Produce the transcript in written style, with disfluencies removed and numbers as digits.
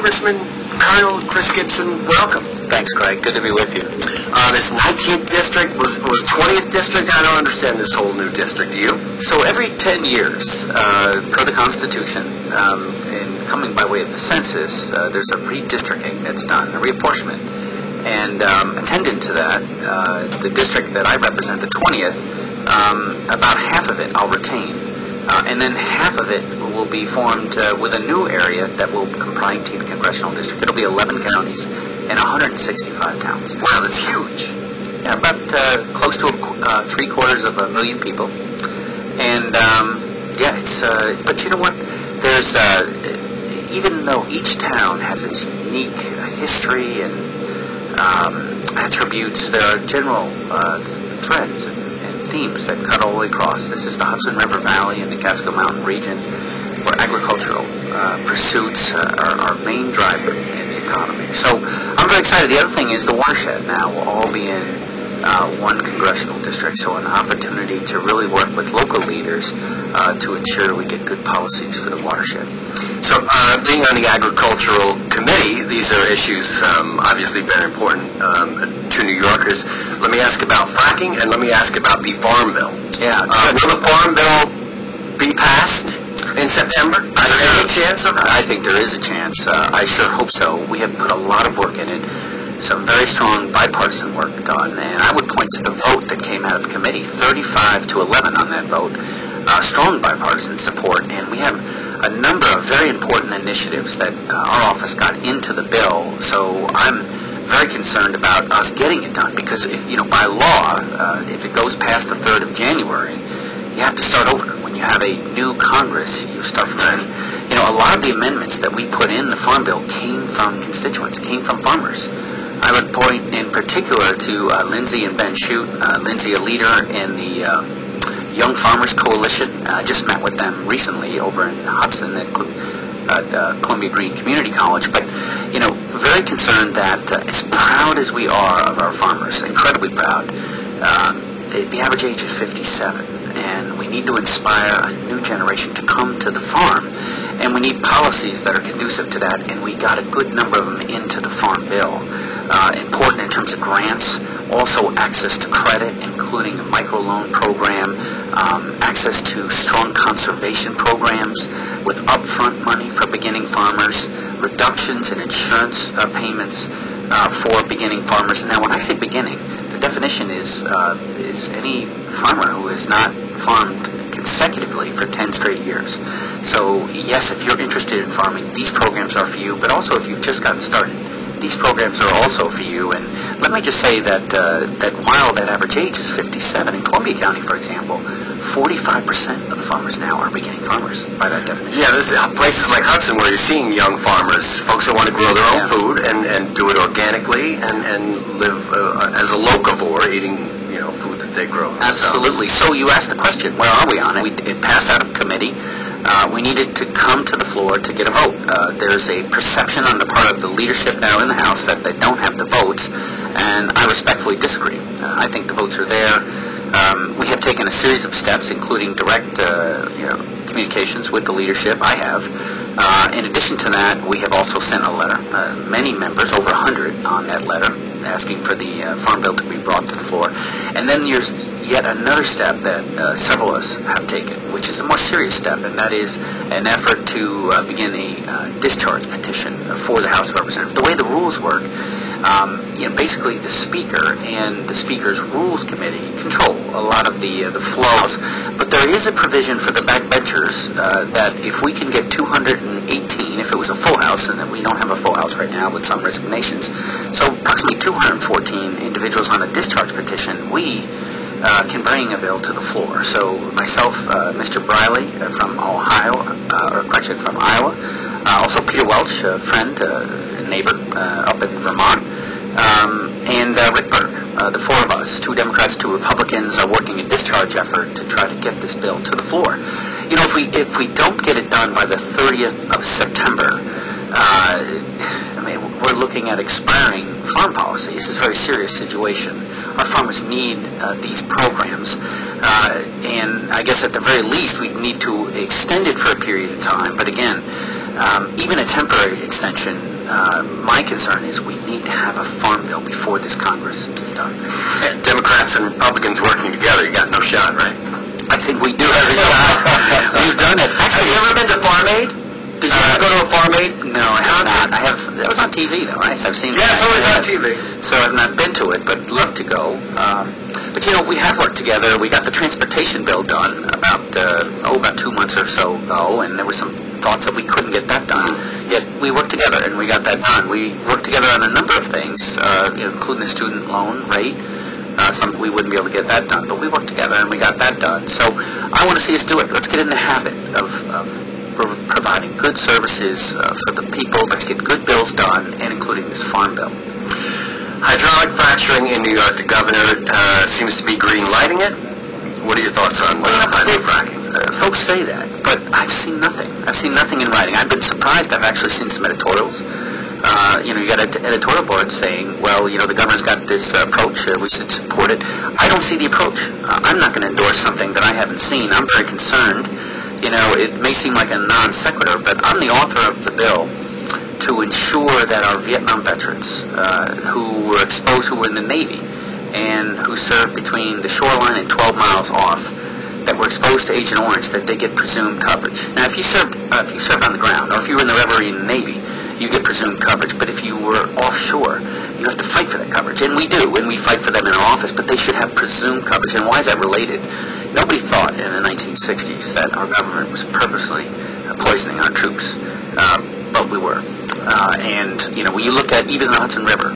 Congressman Colonel Chris Gibson, welcome. Thanks, Craig. Good to be with you. This 19th district was 20th district. I don't understand this whole new district. Do you? So every 10 years, per the Constitution, and coming by way of the census, there's a redistricting that's done, a reapportionment. And attendant to that, the district that I represent, the 20th, about half of it I'll retain. And then half of it will be formed with a new area that will comprise 18th Congressional District. It'll be 11 counties and 165 towns. Wow, that's huge. Yeah, about close to 750,000 people. And yeah, it's. But you know what? There's even though each town has its unique history and attributes, there are general threads and themes that cut all the way across. This is the Hudson River Valley and the Catskill Mountain region, where agricultural pursuits are our main driver in the economy. So I'm very excited. The other thing is the watershed now will all be in one congressional district, so an opportunity to really work with local leaders to ensure we get good policies for the watershed. So being on the agricultural committee, these are issues obviously very important to New Yorkers. Let me ask about fracking, and let me ask about the Farm Bill. Yeah. Will the Farm Bill be passed in September? Is there any chance of it? I think there is a chance. I sure hope so. We have put a lot of work in it. Some very strong bipartisan work done, and I would point to the vote that came out of the committee, 35-11 on that vote, strong bipartisan support, and we have a number of very important initiatives that our office got into the bill, so I'm very concerned about us getting it done, because if, you know, by law, if it goes past the 3rd of January, you have to start over. When you have a new Congress, you start from, you know, a lot of the amendments that we put in the Farm Bill came from constituents, came from farmers. I would point in particular to Lindsay and Ben Shute. Lindsay, a leader in the Young Farmers Coalition. I just met with them recently over in Hudson at Columbia Green Community College. But, you know, very concerned that as proud as we are of our farmers, incredibly proud, the average age is 57. And we need to inspire a new generation to come to the farm. And we need policies that are conducive to that, and we got a good number of them into the Farm Bill. Important in terms of grants, also access to credit, including a microloan program, access to strong conservation programs with upfront money for beginning farmers, reductions in insurance payments for beginning farmers. Now, when I say beginning, the definition is any farmer who has not farmed consecutively for 10 straight years. So yes, if you're interested in farming, these programs are for you, but also if you've just gotten started, these programs are also for you. And let me just say that that while that average age is 57, in Columbia County, for example, 45% of the farmers now are beginning farmers by that definition. Yeah, there's places like Hudson where you're seeing young farmers, folks that want to grow their own food and do it organically and live as a locavore, eating, you know, food that they grow. Absolutely. So you asked the question, where are we on it? It passed out of committee. We needed to come to the floor to get a vote. There's a perception on the part of the leadership now in the House that they don't have the votes, and I respectfully disagree. I think the votes are there. We have taken a series of steps, including direct communications with the leadership. I have. In addition to that, we have also sent a letter, many members, over 100 on that letter, asking for the Farm Bill to be brought to the floor. And then there's yet another step that several of us have taken, which is a more serious step, and that is an effort to begin a discharge petition for the House of Representatives. The way the rules work, basically the Speaker and the Speaker's Rules Committee control a lot of the flows, but there is a provision for the backbenchers that if we can get 218, if it was a full House, and we don't have a full House right now with some resignations, so approximately 214 individuals on a discharge petition, we can bring a bill to the floor. So myself, Mr. Briley from from Iowa, also Peter Welch, a friend, a neighbor up in Vermont, and Rick Berg. The four of us, 2 Democrats, 2 Republicans, are working a discharge effort to try to get this bill to the floor. You know, if we don't get it done by the 30th of September, we're looking at expiring farm policy. This is a very serious situation. Our farmers need these programs, and I guess at the very least we need to extend it for a period of time. But again, even a temporary extension, my concern is we need to have a farm bill before this Congress is done. Democrats and Republicans working together, you got no shot, right? I think we do have a shot. We've done it. Have you ever been to Farm Aid? Did you ever go to a Farm Aid? No, I have not. That was on TV, though, right? So I've seen. Yeah, it's always on TV. So I've not been to it, but love to go. But we have worked together. We got the transportation bill done about 2 months or so ago, and there were some thoughts that we couldn't get that done. Yet we worked together, and we got that done. We worked together on a number of things, including the student loan rate. Something we wouldn't be able to get that done, but we worked together and we got that done. So I want to see us do it. Let's get in the habit of providing good services for the people. Let's get good bills done, and including this farm bill. Hydraulic fracturing in New York, the governor seems to be green lighting it. What are your thoughts on hydraulic fracking? Folks say that, but I've seen nothing. I've seen nothing in writing. I've been surprised. I've actually seen some editorials. You got an editorial board saying, well, the governor's got this approach, we should support it. I don't see the approach. I'm not going to endorse something that I haven't seen. I'm very concerned. It may seem like a non sequitur, but I'm the author of the bill to ensure that our Vietnam veterans who were exposed, who were in the Navy, and who served between the shoreline and 12 miles off, that were exposed to Agent Orange, that they get presumed coverage. Now, if you served on the ground, or if you were in the reverie in the Navy, you get presumed coverage. But if you were offshore, you have to fight for that coverage. And we do, and we fight for them in our office, but they should have presumed coverage. And why is that related? Nobody thought in the 1960s that our government was purposely poisoning our troops, but we were. And when you look at even the Hudson River,